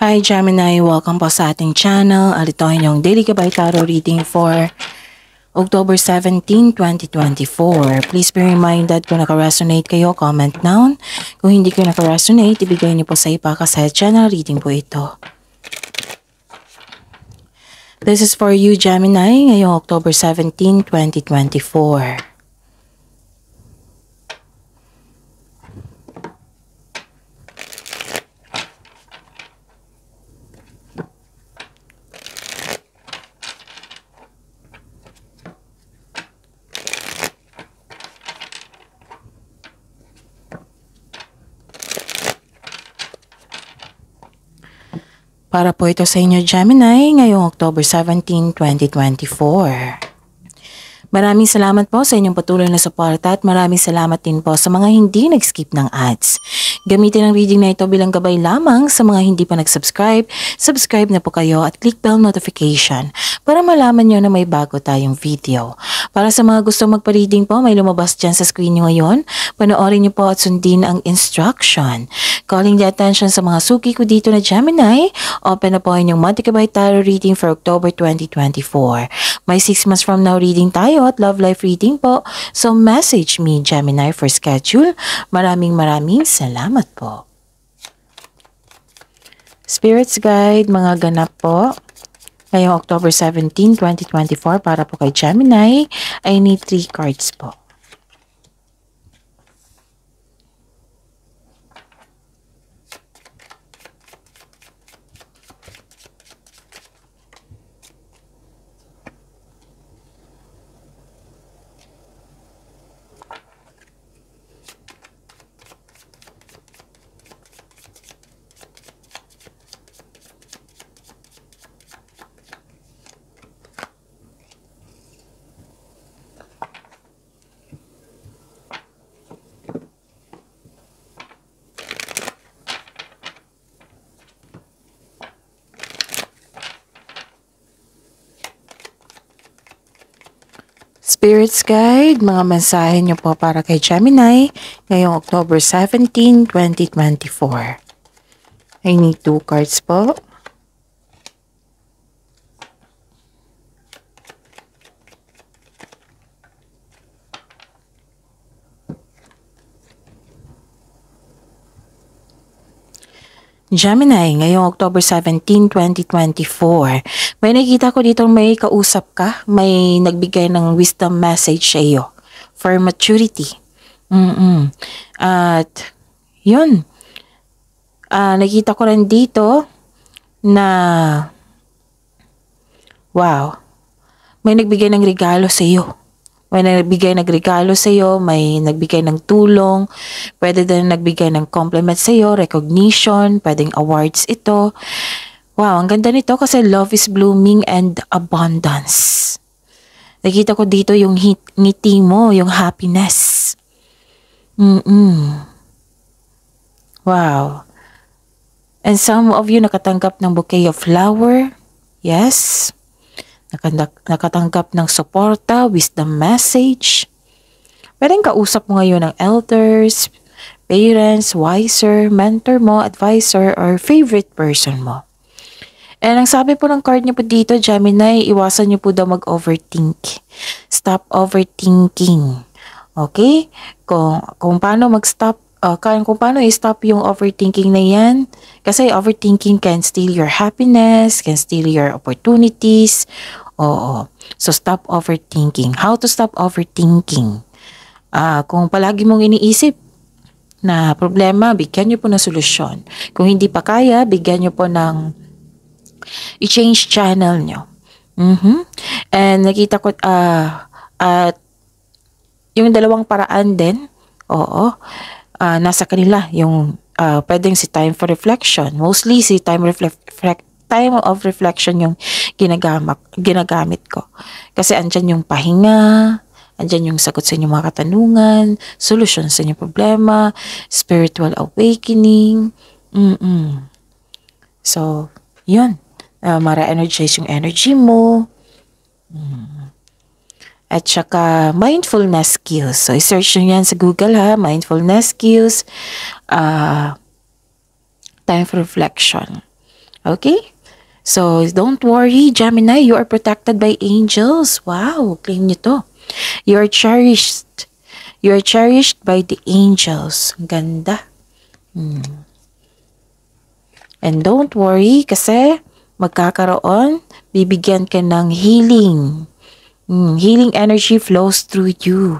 Hi Gemini, welcome po sa ating channel. Ito ang inyong Daily Gabay Tarot reading for October 17, 2024. Please be reminded kung naka-resonate kayo, comment down. Kung hindi ko naka-resonate, ibigay niyo po sa iba kasi channel reading po ito. This is for you Gemini, ngayong October 17, 2024. Para po ito sa inyo Gemini, ngayong October 17, 2024. Maraming salamat po sa inyong patuloy na suporta at maraming salamat din po sa mga hindi nag-skip ng ads. Gamitin ang reading na ito bilang gabay lamang sa mga hindi pa nag-subscribe. Subscribe na po kayo at click bell notification para malaman nyo na may bago tayong video. Para sa mga gustong magpa-reading po, may lumabas dyan sa screen nyo ngayon. Panoorin nyo po at sundin ang instruction. Calling the attention sa mga suki ko dito na Gemini, open na po inyong Monthly Gabay Tarot reading for October 2024. May 6 months from now reading tayo at love life reading po. So message me Gemini for schedule. Maraming salamat po. Spirits Guide, mga ganap po. Ngayong October 17, 2024 para po kay Gemini, I need 3 cards po. Spirits Guide, mga mensahe nyo po para kay Gemini ngayong October 17, 2024. I need 2 cards po. Gemini, ngayong October 17, 2024. May nakita ko dito may kausap ka, may nagbigay ng wisdom message sa iyo for maturity. At yun, nakita ko rin dito na wow, may nagbigay ng regalo sa iyo. May nagbigay ng regalo sa iyo, may nagbigay ng tulong, pwede din nagbigay ng compliment sa iyo, recognition, pwedeng awards ito. Wow, ang ganda nito kasi love is blooming and abundance. Nakita ko dito yung ngiti mo, yung happiness. Wow. And some of you nakatanggap ng bouquet of flower. Yes. Nakatanggap ng suporta, wisdom message. Pwedeng kausap mo ngayon ng elders, parents, wiser, mentor mo, advisor, or favorite person mo. And ang sabi po ng card niyo po dito, Gemini, iwasan niyo po daw mag-overthink. Stop overthinking. Okay? Kung paano mag-stop, kung paano i-stop yung overthinking na yan. Kasi overthinking can steal your happiness, can steal your opportunities. Oo. So, stop overthinking. How to stop overthinking? Kung palagi mong iniisip na problema, bigyan nyo po ng solusyon. Kung hindi pa kaya, bigyan nyo po ng i-change channel nyo. And nakita ko, at yung dalawang paraan din, nasa kanila, yung pwedeng si time for reflection. Mostly si time of reflection yung ginagamit ko. Kasi andyan yung pahinga, andyan yung sagot sa inyong mga katanungan, solusyon sa inyong problema, spiritual awakening. So, yun. Mara-energize yung energy mo. At saka, mindfulness skills. So, i-search nyo yan sa Google ha. Mindfulness skills. Time for reflection. Okay? So, don't worry, Gemini, you are protected by angels. Wow, claim nyo to. You are cherished. You are cherished by the angels. Ang ganda. And don't worry kasi bibigyan ka ng healing. Healing energy flows through you.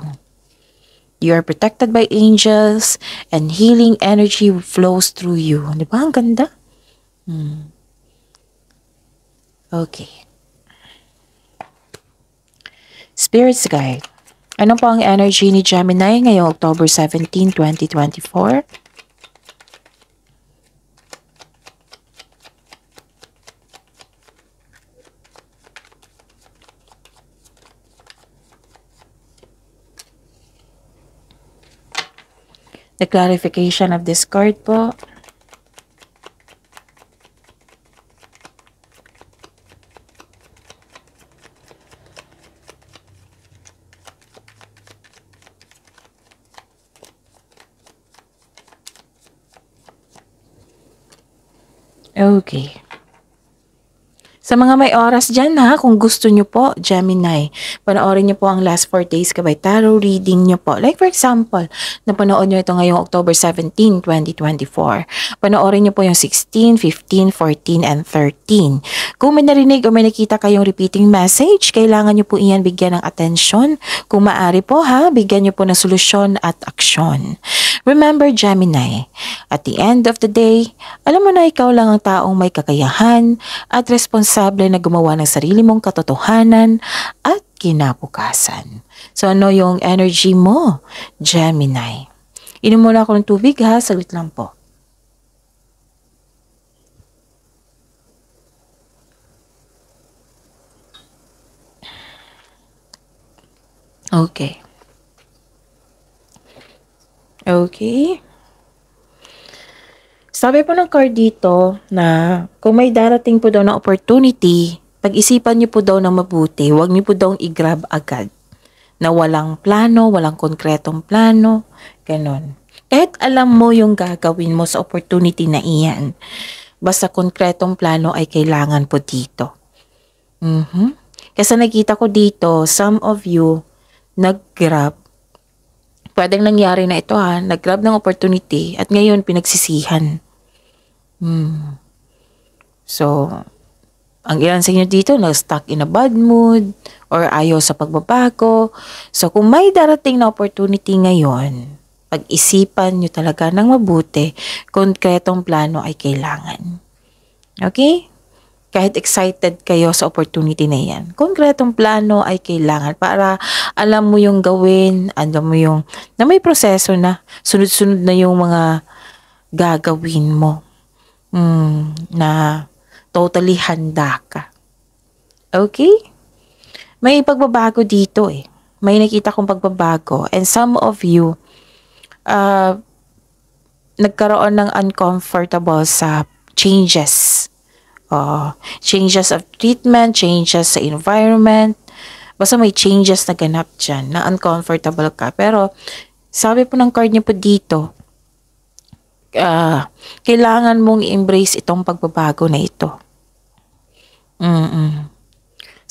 You are protected by angels and healing energy flows through you. Di ba? Ang ganda. Okay. Spirit's Guide. Ano po ang energy ni Gemini ngayong October 17, 2024? The clarification of this card po. Okay. Sa mga may oras dyan ha, kung gusto nyo po, Gemini, panoorin nyo po ang last 4 days kabay tarot reading nyo po. Like for example, napanood nyo ito ngayong October 17, 2024. Panoorin nyo po yung 16, 15, 14, and 13. Kung may narinig o may nakita kayong repeating message, kailangan nyo po iyan bigyan ng atensyon. Kung maaari po ha, bigyan nyo po ng solusyon at aksyon. Remember Gemini, at the end of the day, alam mo na ikaw lang ang taong may kakayahan at responsable na gumawa ng sarili mong katotohanan at kinabukasan. So ano yung energy mo, Gemini? Inom muna ako ng tubig ha, saglit lang po. Okay. Okay. Sabi po ng card dito na kung may darating po daw na opportunity, pag-isipan niyo po daw ng mabuti, huwag niyo po daw i-grab agad. Na walang plano, walang konkretong plano, ganon. Kahit alam mo yung gagawin mo sa opportunity na iyan, basta konkretong plano ay kailangan po dito. Kasi nakita ko dito, some of you nag-grab. Pwedeng nangyari na ito ha, nag-grab ng opportunity at ngayon pinagsisihan. So, ang ilan sa inyo dito na-stuck in a bad mood or ayaw sa pagbabago. So, kung may darating na opportunity ngayon, pag-isipan nyo talaga ng mabuti, konkretong plano ay kailangan. Okay? Kahit excited kayo sa opportunity na yan, konkretong plano ay kailangan para alam mo yung gawin, alam mo yung, na may proseso na, sunod-sunod na yung mga gagawin mo, na totally handa ka. Okay? May pagbabago dito eh. May nakita kong pagbabago. And some of you, nagkaroon ng uncomfortable sa changes. Changes of treatment, changes sa environment. Basta may changes na ganap dyan, na uncomfortable ka. Pero, sabi po ng card niyo po dito, kailangan mong i-embrace itong pagbabago na ito.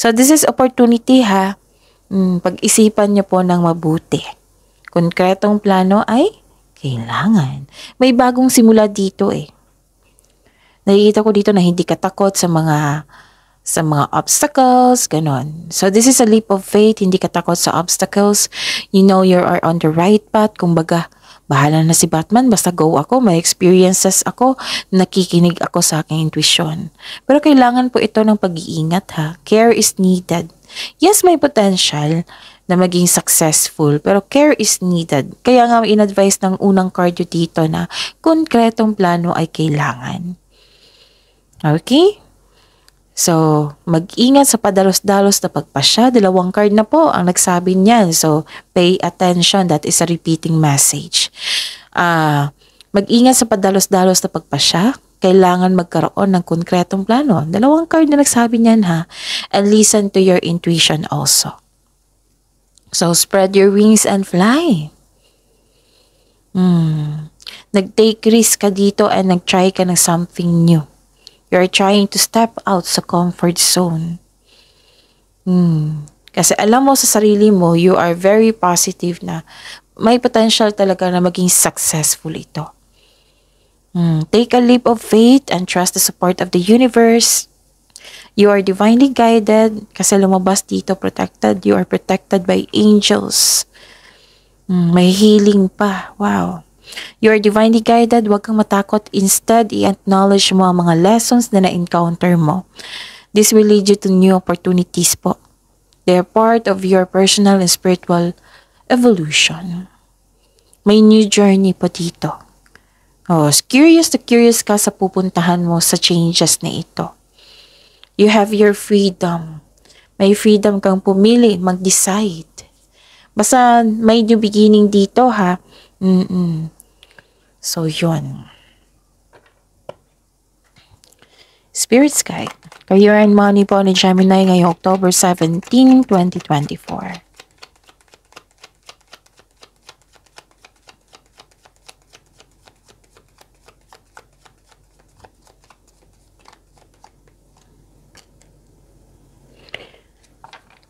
So, this is opportunity ha. Pag-isipan niyo po ng mabuti. Konkretong plano ay kailangan. May bagong simula dito eh. Nakikita ko dito na hindi ka takot sa mga obstacles, ganon. So, this is a leap of faith. Hindi ka takot sa obstacles. You know you are on the right path. Kumbaga, bahala na si Batman. Basta go ako. May experiences ako. Nakikinig ako sa aking intuition. Pero kailangan po ito ng pag-iingat ha. Care is needed. Yes, may potential na maging successful. Pero care is needed. Kaya nga in-advise ng unang card dito na konkretong plano ay kailangan. Okay? So, mag-ingat sa padalos-dalos na pagpasya. 2 card na po ang nagsabi niyan. So, pay attention. That is a repeating message. Mag-ingat sa padalos-dalos na pagpasya. Kailangan magkaroon ng konkretong plano. 2 card na nagsabi niyan ha. And listen to your intuition also. So, spread your wings and fly. Nag-take risk ka dito and nag-try ka ng something new. You're trying to step out sa comfort zone. Kasi alam mo sa sarili mo, you are very positive na may potential talaga na maging successful ito. Take a leap of faith and trust the support of the universe. You are divinely guided kasi lumabas dito protected. You are protected by angels. May healing pa. Wow. You are divinely guided. Huwag kang matakot. Instead, i-acknowledge mo ang mga lessons na na-encounter mo. This will lead you to new opportunities po. They are part of your personal and spiritual evolution. May new journey po dito. Curious ka sa pupuntahan mo sa changes na ito. You have your freedom. May freedom kang pumili, mag-decide. Basta may new beginning dito ha. So yun. Spirit Guide. Career and money po ni Gemini ngayong October 17, 2024.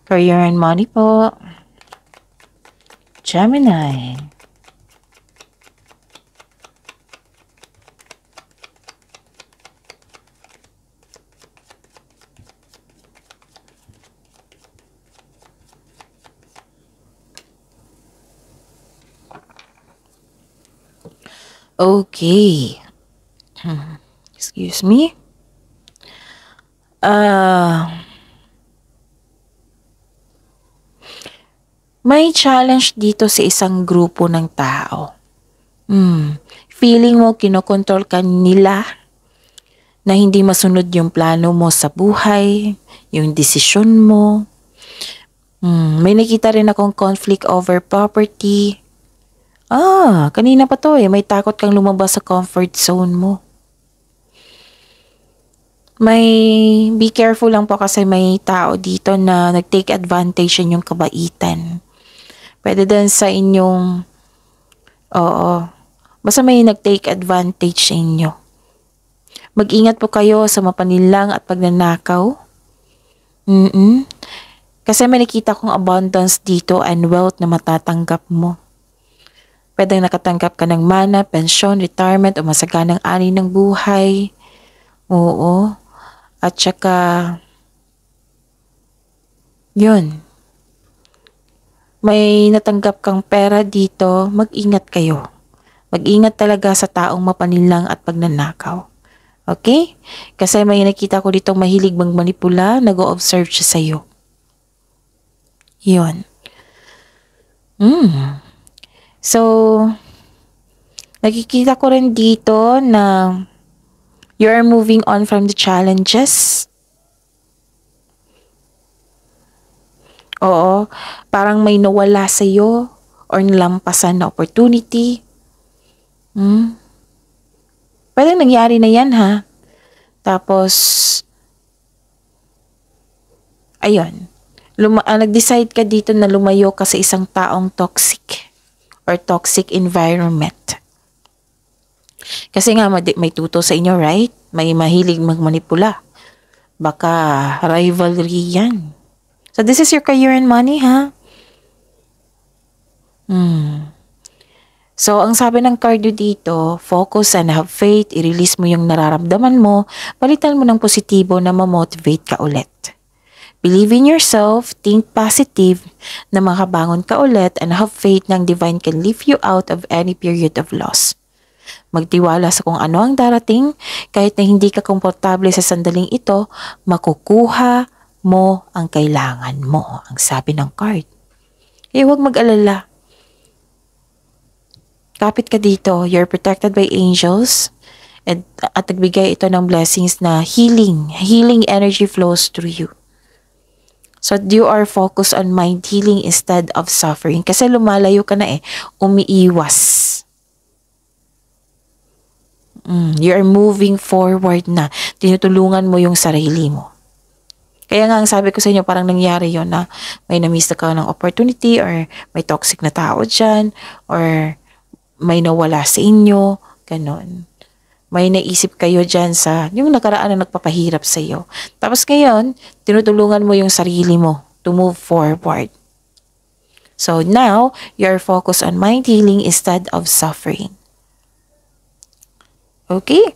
Career and money po. Gemini. Okay. Excuse me. May challenge dito sa isang grupo ng tao. Feeling mo kinokontrol ka nila na hindi masunod yung plano mo sa buhay, yung desisyon mo. May nakita rin akong conflict over property. Kanina pa to may takot kang lumabas sa comfort zone mo. Be careful lang po kasi may tao dito na nag-take advantage yung kabaitan. Pwede din sa inyong, basta may nag-take advantage sa inyo. Mag-ingat po kayo sa mapanilang at pagnanakaw. Kasi may nakita kong abundance dito and wealth na matatanggap mo. Pwede nakatanggap ka ng mana, pensyon, retirement o masaganang ani ng buhay. Oo. At saka, yun. May natanggap kang pera dito, mag-ingat kayo. Mag-ingat talaga sa taong mapanilang at pagnanakaw. Okay? Kasi may nakita ko dito mahilig magmanipula, nag-o-observe siya sa'yo. Yun. So, nakikita ko rin dito na you are moving on from the challenges. Oo, parang may nawala sa'yo or nalampasan na opportunity. Pwede nangyari na yan ha. Tapos, ayun. Nag-decide ka dito na lumayo ka sa isang taong toxic or toxic environment. Kasi nga may tuto sa inyo, right? May mahilig magmanipula. Baka rivalry yan. So this is your career and money, ha? So ang sabi ng card dito, focus and have faith, i-release mo yung nararamdaman mo, palitan mo ng positibo na ma-motivate ka ulit. Believe in yourself, think positive, na makabangon ka ulit, and have faith ng divine can lift you out of any period of loss. Magtiwala sa kung ano ang darating, kahit na hindi ka komportable sa sandaling ito, makukuha mo ang kailangan mo, ang sabi ng card. Kaya huwag mag-alala. Kapit ka dito, you're protected by angels, at nagbigay ito ng blessings na healing energy flows through you. So you are focused on mind healing instead of suffering. Kasi lumalayo ka na umiiwas. You are moving forward na. Tinutulungan mo yung sarili mo. Kaya nga ang sabi ko sa inyo, parang nangyari yon na may na-miss na ka ng opportunity or may toxic na tao dyan or may nawala sa inyo. Ganon. May naisip kayo dyan sa yung nakaraan na nagpapahirap sa iyo. Tapos ngayon, tinutulungan mo yung sarili mo to move forward. So now, you're focused on mind healing instead of suffering. Okay?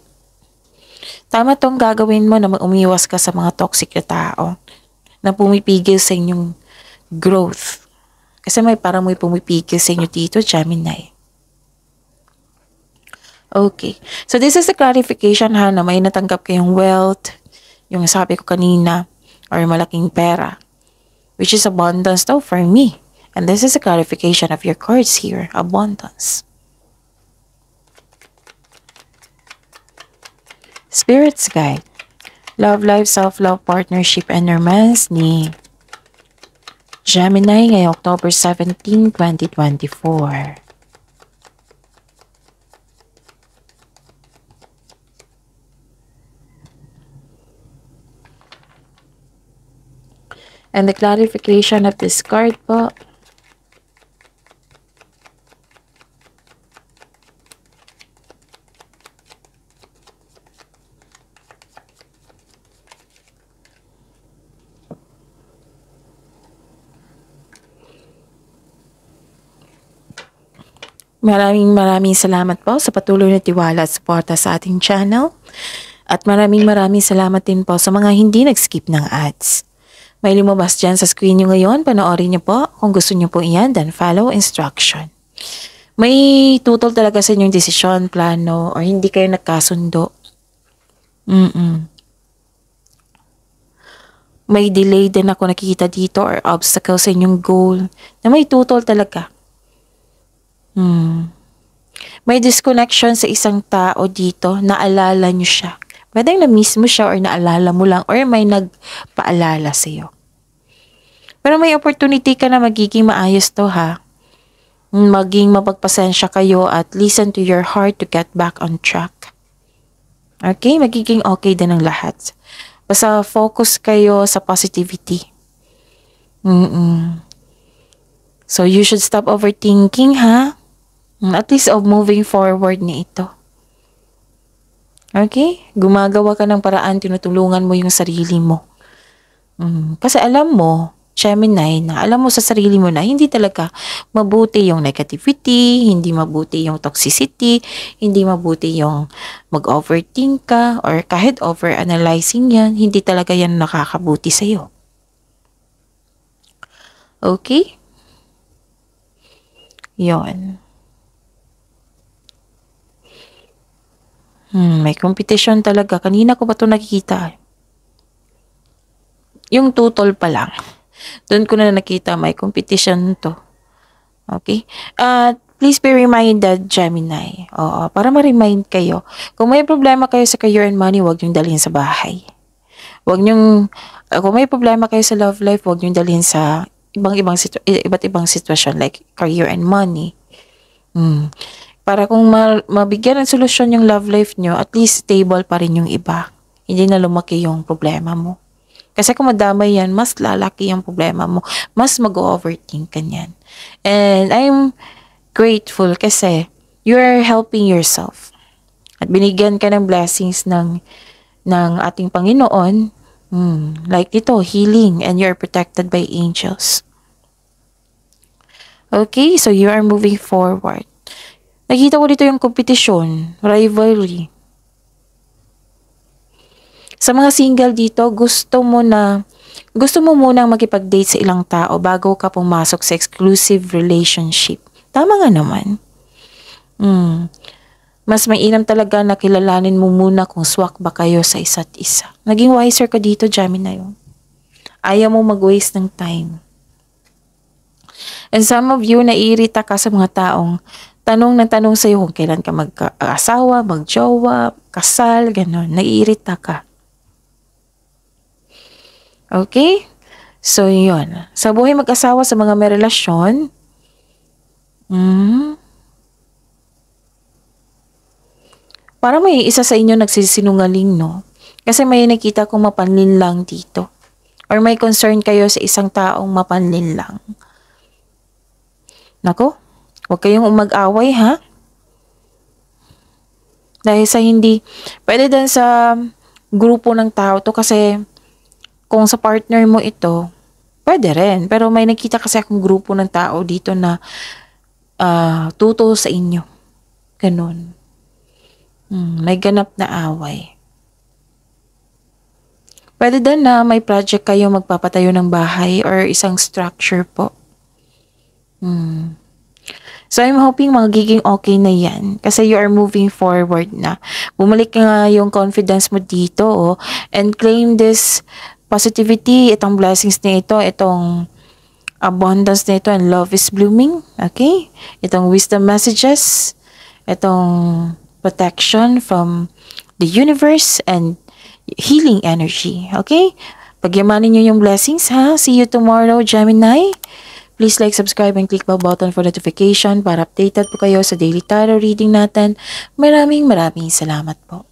Tama tong gagawin mo na umiwas ka sa mga toxic na tao na pumipigil sa inyong growth. Kasi parang may pumipigil sa inyo dito, Gemini. Okay. So this is the clarification ha na may natanggap kayong wealth, yung sabi ko kanina, or malaking pera, which is abundance daw for me. And this is a clarification of your cards here, abundance. Spirit's guide. Love life, self-love, partnership, and romance ni Gemini ngayong October 17, 2024. And the clarification of this card po. Maraming salamat po sa patuloy na tiwala at suporta sa ating channel. At maraming salamat din po sa mga hindi nag-skip ng ads. May lumabas dyan sa screen nyo ngayon. Panoorin nyo po. Kung gusto nyo po iyan, then follow instruction. May tutol talaga sa inyong desisyon, plano, or hindi kayo nagkasundo. May delay din ako nakikita dito or obstacle sa inyong goal na may tutol talaga. May disconnection sa isang tao dito, naalala nyo siya. Pwedeng na-miss mo siya or naalala mo lang or may nagpaalala sa'yo. Pero may opportunity ka na magiging maayos to ha. Maging mapagpasensya kayo at listen to your heart to get back on track. Okay? Magiging okay din ang lahat. Basta focus kayo sa positivity. So you should stop overthinking ha. At least of moving forward na ito. Okay? Gumagawa ka ng paraan, tinutulungan mo yung sarili mo. Kasi alam mo, Gemini, na alam mo sa sarili mo na hindi talaga mabuti yung negativity, hindi mabuti yung toxicity, hindi mabuti yung mag-overthink ka, or kahit over-analyzing yan, hindi talaga yan nakakabuti sa'yo. Okay? Yon. May competition talaga. Kanina ko pa ito nakikita. Yung tutol pa lang. Doon ko na nakita may competition to. Okay? Please be reminded, Gemini. Oo, para ma-remind kayo. Kung may problema kayo sa career and money, huwag niyong dalhin sa bahay. Huwag niyong, kung may problema kayo sa love life, huwag niyong dalhin sa iba't ibang sitwasyon like career and money. Para kung mabigyan ng solusyon yung love life nyo, at least stable pa rin yung iba. Hindi na lumaki yung problema mo. Kasi kung madamay yan, mas lalaki yung problema mo. Mas mag-overthink ka yan. And I'm grateful kasi you're helping yourself. At binigyan ka ng blessings ng ating Panginoon. Like ito, healing, and you're protected by angels. Okay, so you are moving forward. Nakita ko dito yung competition, rivalry. Sa mga single dito, gusto mo munang makipag-date sa ilang tao bago ka pumasok sa exclusive relationship. Tama nga naman. Mas mainam talaga na kilalanin mo muna kung swak ba kayo sa isa't isa. Naging wiser ka dito, Gemini. Ayaw mo mag-waste ng time. And some of you, naiirita ka sa mga taong tanong sa'yo kung kailan ka mag-asawa, mag-jowa, kasal, gano'n. Naiirita ka. Okay? So, yun. Sa buhay mag-asawa, sa mga may relasyon, parang may isa sa inyo nagsisinungaling, no? Kasi may nakita kong mapanlin lang dito. Or may concern kayo sa isang taong mapanlin lang. Nako, huwag kayong mag-away, ha? Dahil sa hindi, pwede din sa grupo ng tao to kasi kung sa partner mo ito, pwede rin. Pero may nakita kasi akong grupo ng tao dito na tutol sa inyo. Ganun. May ganap na away. Pwede din na may project kayo magpapatayo ng bahay or isang structure po. So, I'm hoping magiging okay na yan. Kasi you are moving forward na. Bumalik nga yung confidence mo dito, oh, and claim this positivity, itong blessings na ito, itong abundance na ito, and love is blooming. Okay? Itong wisdom messages, itong protection from the universe, and healing energy. Okay? Pagyamanin nyo yung blessings, ha? See you tomorrow, Gemini. Please like, subscribe, and click the button for notification para updated po kayo sa daily tarot reading natin. Maraming salamat po.